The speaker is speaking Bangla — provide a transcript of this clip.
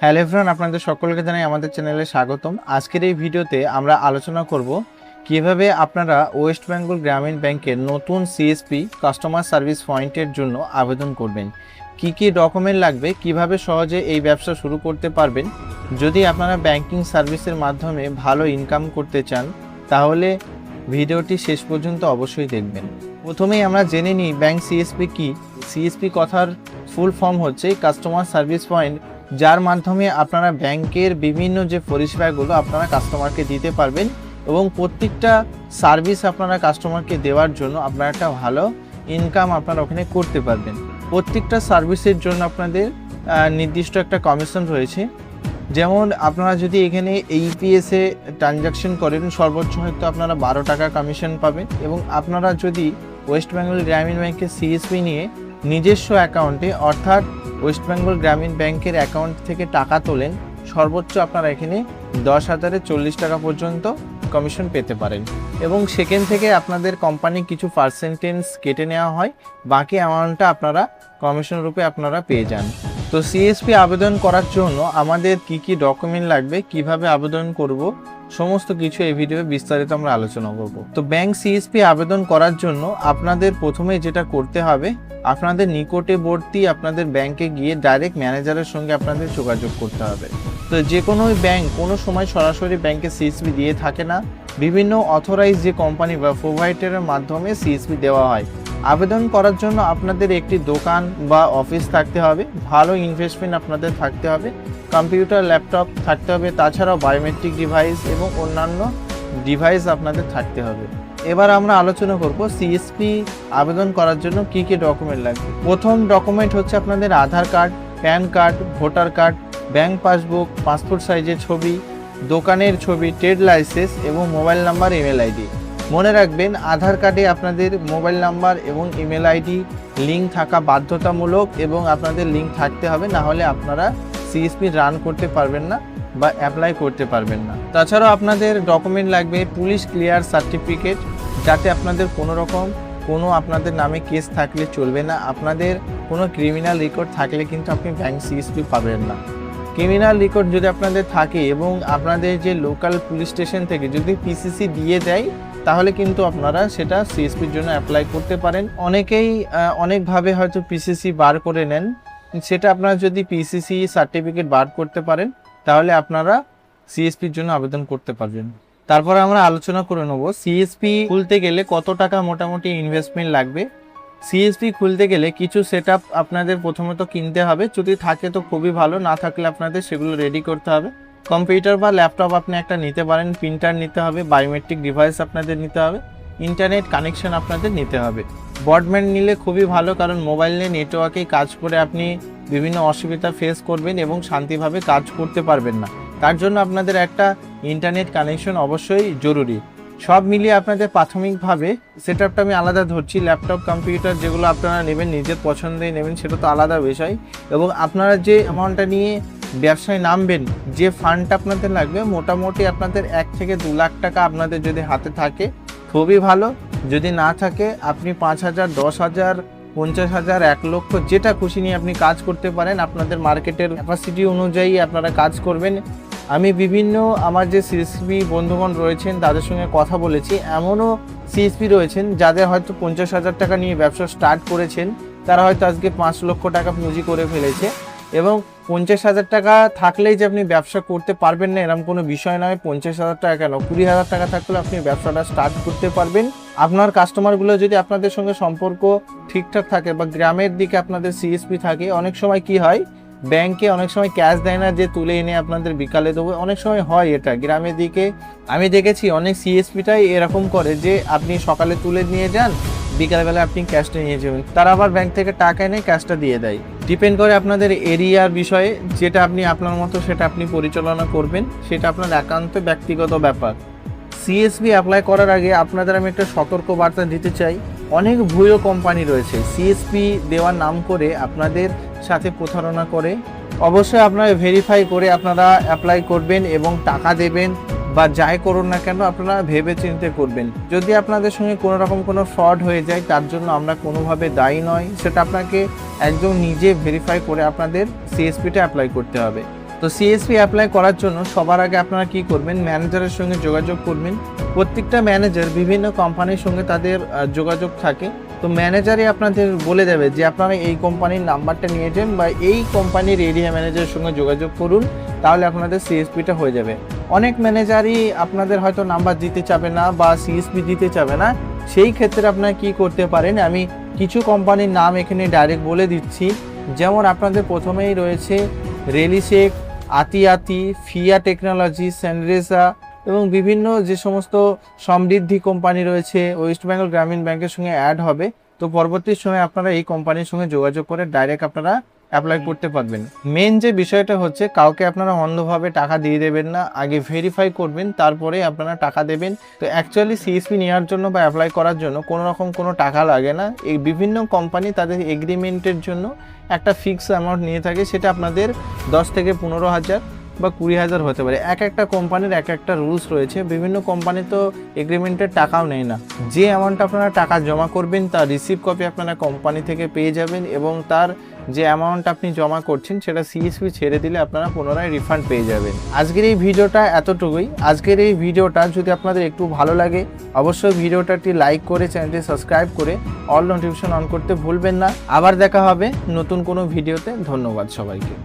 হ্যালো এভরিওয়ান, আপনাদের সকলকে জানাই আমাদের চ্যানেলে স্বাগতম। আজকের এই ভিডিওতে আমরা আলোচনা করব কিভাবে আপনারা ওয়েস্ট বেঙ্গল গ্রামীণ ব্যাংকের নতুন সিএসপি কাস্টমার সার্ভিস পয়েন্টের জন্য আবেদন করবেন, কি কি ডকুমেন্ট লাগবে, কিভাবে সহজে এই ব্যবসা শুরু করতে পারবেন। যদি আপনারা ব্যাংকিং সার্ভিসের মাধ্যমে ভালো ইনকাম করতে চান তাহলে ভিডিওটি শেষ পর্যন্ত অবশ্যই দেখবেন। প্রথমেই আমরা জেনে নিই ব্যাংক সিএসপি কি। সিএসপি কথার ফুল ফর্ম হচ্ছে কাস্টমার সার্ভিস পয়েন্ট, যার মাধ্যমে আপনারা ব্যাংকের বিভিন্ন যে পরিষেবাগুলো আপনারা কাস্টমারকে দিতে পারবেন এবং প্রত্যেকটা সার্ভিস আপনারা কাস্টমারকে দেওয়ার জন্য আপনারা একটা ভালো ইনকাম আপনারা ওখানে করতে পারবেন। প্রত্যেকটা সার্ভিসের জন্য আপনাদের নির্দিষ্ট একটা কমিশন রয়েছে। যেমন আপনারা যদি এখানে ইপিএসে ট্রানজাকশন করেন সর্বোচ্চ হয়তো আপনারা 12 টাকা কমিশন পাবেন, এবং আপনারা যদি ওয়েস্ট বেঙ্গল গ্রামীণ ব্যাংকের সিএসপি নিয়ে নিজস্ব অ্যাকাউন্টে অর্থাৎ ওয়েস্ট বেঙ্গল গ্রামীণ ব্যাংকের অ্যাকাউন্ট থেকে টাকা তোলেন সর্বোচ্চ আপনারা এখানে 10,040 টাকা পর্যন্ত কমিশন পেতে পারেন, এবং সেখান থেকে আপনাদের কোম্পানি কিছু পার্সেন্টেজ কেটে নেওয়া হয়, বাকি অ্যামাউন্টটা আপনারা কমিশন রূপে আপনারা পেয়ে যান। তো সিএসপি আবেদন করার জন্য আমাদের কি কি ডকুমেন্ট লাগবে, কিভাবে আবেদন করব, সমস্ত কিছু এই ভিডিওতে বিস্তারিত আমরা আলোচনা করব। তো ব্যাংক সিএসপি আবেদন করার জন্য আপনাদের প্রথমে যেটা করতে হবে, আপনাদের নিকটবর্তী আপনাদের ব্যাংকে গিয়ে ডাইরেক্ট ম্যানেজারের সঙ্গে আপনাদের যোগাযোগ করতে হবে। তো যে কোনো ব্যাংক কোনো সময় সরাসরি ব্যাংকে সিএসপি দিয়ে থাকে না, বিভিন্ন অথরাইজ যে কোম্পানি বা প্রোভাইডারের মাধ্যমে সিএসপি দেওয়া হয়। আবেদন করার জন্য আপনাদের একটি দোকান বা অফিস থাকতে হবে, ভালো ইনভেস্টমেন্ট আপনাদের থাকতে হবে, কম্পিউটার ল্যাপটপ থাকতে হবে, তাছাড়াও বায়োমেট্রিক ডিভাইস এবং অন্যান্য ডিভাইস আপনাদের থাকতে হবে। এবার আমরা আলোচনা করব সিএসপি আবেদন করার জন্য কি কি ডকুমেন্ট লাগবে। প্রথম ডকুমেন্ট হচ্ছে আপনাদের Aadhaar card, PAN card, voter card, bank passbook, passport সাইজের ছবি, দোকানের ছবি, ট্রেড লাইসেন্স এবং মোবাইল নাম্বার, ইমেল আইডি। মনে রাখবেন আধার কার্ডে আপনাদের মোবাইল নাম্বার এবং ইমেল আইডি লিঙ্ক থাকা বাধ্যতামূলক, এবং আপনাদের লিঙ্ক থাকতে হবে, না হলে আপনারা সিএসপি রান করতে পারবেন না বা অ্যাপ্লাই করতে পারবেন না। তাছাড়াও আপনাদের ডকুমেন্ট লাগবে পুলিশ ক্লিয়ার সার্টিফিকেট, যাতে আপনাদের কোনো আপনাদের নামে কেস থাকলে চলবে না, আপনাদের কোনো ক্রিমিনাল রেকর্ড থাকলে কিন্তু আপনি ব্যাংক সিএসপি পাবেন না। ক্রিমিনাল রেকর্ড যদি আপনাদের থাকে এবং আপনাদের যে লোকাল পুলিশ স্টেশন থেকে যদি পিসিসি দিয়ে দেয় তাহলে কিন্তু আপনারা সেটা সিএসপির জন্য অ্যাপ্লাই করতে পারেন। অনেকেই অনেকভাবে হয়তো পিসিসি বার করে নেন, সেটা আপনারা যদি পিসিসি সার্টিফিকেট বার করতে পারেন তাহলে আপনারা সিএসপির জন্য আবেদন করতে পারবেন। তারপর আমরা আলোচনা করে নেব সিএসপি খুলতে গেলে কত টাকা মোটামুটি ইনভেস্টমেন্ট লাগবে। সিএসপি খুলতে গেলে কিছু সেটআপ আপনাদের প্রথমত কিনতে হবে, যদি থাকে তো খুবই ভালো, না থাকলে আপনাদের সেগুলো রেডি করতে হবে। কম্পিউটার বা ল্যাপটপ আপনি একটা নিতে পারেন, প্রিন্টার নিতে হবে, বায়োমেট্রিক ডিভাইস আপনাদের নিতে হবে, ইন্টারনেট কানেকশন আপনাদের নিতে হবে। ব্রডব্যান্ড নিলে খুবই ভালো, কারণ মোবাইলে নেটওয়ার্কে কাজ করে আপনি বিভিন্ন অসুবিধা ফেস করবেন এবং শান্তিভাবে কাজ করতে পারবেন না, তার জন্য আপনাদের একটা ইন্টারনেট কানেকশন অবশ্যই জরুরি। সব মিলিয়ে আপনাদের প্রাথমিকভাবে সেটআপটা আমি আলাদা ধরছি, ল্যাপটপ কম্পিউটার যেগুলো আপনারা নেবেন নিজের পছন্দেই নেবেন সেটা তো আলাদা বিষয়, এবং আপনারা যে অ্যামাউন্টটা নিয়ে ব্যবসায় নামবেন, যে ফান্ডটা আপনাদের লাগবে মোটামুটি আপনাদের 1 থেকে 2 লাখ টাকা আপনাদের যদি হাতে থাকে খুবই ভালো, যদি না থাকে আপনি 5,000, 10,000, 50,000, 1 লক্ষ যেটা খুশি নিয়ে আপনি কাজ করতে পারেন। আপনাদের মার্কেটের ক্যাপাসিটি অনুযায়ী আপনারা কাজ করবেন। আমি বিভিন্ন আমার যে সিএসপি বন্ধুগণ রয়েছেন তাদের সঙ্গে কথা বলেছি, এমনও সিএসপি রয়েছেন যাদের হয়তো 50,000 টাকা নিয়ে ব্যবসা স্টার্ট করেছেন, তারা হয়তো আজকে 5 লক্ষ টাকা পুঁজি করে ফেলেছে। এবং 50,000 টাকা থাকলেই যে আপনি ব্যবসা করতে পারবেন না এরকম কোনো বিষয় নয়। 50,000 টাকা কেন, 20,000 টাকা থাকলে আপনি ব্যবসাটা স্টার্ট করতে পারবেন। আপনার কাস্টমারগুলো যদি আপনাদের সঙ্গে সম্পর্ক ঠিকঠাক থাকে বা গ্রামের দিকে আপনাদের সিএসপি থাকে, অনেক সময় কি হয় ব্যাংকে অনেক সময় ক্যাশ দেয় না যে তুলে এনে আপনাদের বিকালে দেবো, অনেক সময় হয় এটা গ্রামের দিকে। আমি দেখেছি অনেক সিএসপিটাই এরকম করে যে আপনি সকালে তুলে নিয়ে যান, বিকালবেলা আপনি ক্যাশটা নিয়ে যাবেন, তারা আবার ব্যাংক থেকে টাকা এনে ক্যাশটা দিয়ে দেয়। ডিপেন্ড করে আপনাদের এরিয়ার বিষয়ে, যেটা আপনি আপনার মতো সেটা আপনি পরিচালনা করবেন, সেটা আপনার একান্ত ব্যক্তিগত ব্যাপার। সিএসপি অ্যাপ্লাই করার আগে আপনাদের আমি একটা সতর্ক বার্তা দিতে চাই, অনেক ভুয়ো কোম্পানি রয়েছে সিএসপি দেওয়ার নাম করে আপনাদের সাথে প্রতারণা করে। অবশ্যই আপনারা ভেরিফাই করে আপনারা অ্যাপ্লাই করবেন এবং টাকা দেবেন, বা যাই করুন না কেন আপনারা ভেবে চিন্তে করবেন। যদি আপনাদের সঙ্গে কোনো রকম কোনো ফ্রড হয়ে যায় তার জন্য আমরা কোনোভাবে দায়ী নয়, সেটা আপনাকে একদম নিজে ভেরিফাই করে আপনাদের সিএসপিটা অ্যাপ্লাই করতে হবে। তো সিএসপি অ্যাপ্লাই করার জন্য সবার আগে আপনারা কি করবেন, ম্যানেজারের সঙ্গে যোগাযোগ করবেন। প্রত্যেকটা ম্যানেজার বিভিন্ন কোম্পানির সঙ্গে তাদের যোগাযোগ থাকে। তো ম্যানেজারই আপনাদের বলে দেবে যে আপনারা এই কোম্পানির নাম্বারটা নিয়ে যান বা এই কোম্পানির এরিয়া ম্যানেজারের সঙ্গে যোগাযোগ করুন, তাহলে আপনাদের সিএসপিটা হয়ে যাবে। অনেক ম্যানেজারই আপনাদের হয়তো নাম্বার দিতে চাবে না বা সিএসপি দিতে চাবে না। সেই ক্ষেত্রে আপনারা কি করতে পারেন, আমি কিছু কোম্পানির নাম এখানে ডাইরেক্ট বলে দিচ্ছি। যেমন আপনাদের প্রথমেই রয়েছে রেলিশেক, আতিয়াতি, ফিয়া টেকনোলজি, সেনরেসা এবং বিভিন্ন যে সমস্ত সমৃদ্ধি কোম্পানি রয়েছে ওয়েস্ট বেঙ্গল গ্রামীণ ব্যাংকের সঙ্গে অ্যাড হবে। তো পরবর্তী সময়ে আপনারা এই কোম্পানির সঙ্গে যোগাযোগ করে ডাইরেক্ট আপনারা অ্যাপ্লাই করতে পারবেন। মেন যে বিষয়টা হচ্ছে, কাউকে আপনারা অন্ধভাবে টাকা দিয়ে দেবেন না, আগে ভেরিফাই করবেন, তারপরে আপনারা টাকা দেবেন। তো অ্যাকচুয়ালি সিএসপি নেওয়ার জন্য বা অ্যাপ্লাই করার জন্য কোনো রকম কোনো টাকা লাগে না। এই বিভিন্ন কোম্পানি তাদের এগ্রিমেন্টের জন্য একটা ফিক্স অ্যামাউন্ট নিয়ে থাকে, সেটা আপনাদের 10 থেকে 15,000 বা 20,000 হতে পারে। এক একটা কোম্পানির এক একটা রুলস রয়েছে। বিভিন্ন কোম্পানি তো এগ্রিমেন্টের টাকাও নেয় না। যে অ্যামাউন্টটা আপনারা টাকা জমা করবেন তার রিসিভ কপি আপনারা কোম্পানি থেকে পেয়ে যাবেন, এবং তার যে অ্যামাউন্ট আপনি জমা করছেন সেটা সিএসপি ছেড়ে দিলে আপনারা পুনরায় রিফান্ড পেয়ে যাবেন। আজকের এই ভিডিওটা এতটুকুই। আজকের এই ভিডিওটা যদি আপনাদের একটু ভালো লাগে, অবশ্যই ভিডিওটাটি লাইক করে চ্যানেলটি সাবস্ক্রাইব করে অল নোটিফিকেশন অন করতে ভুলবেন না। আবার দেখা হবে নতুন কোনো ভিডিওতে। ধন্যবাদ সবাইকে।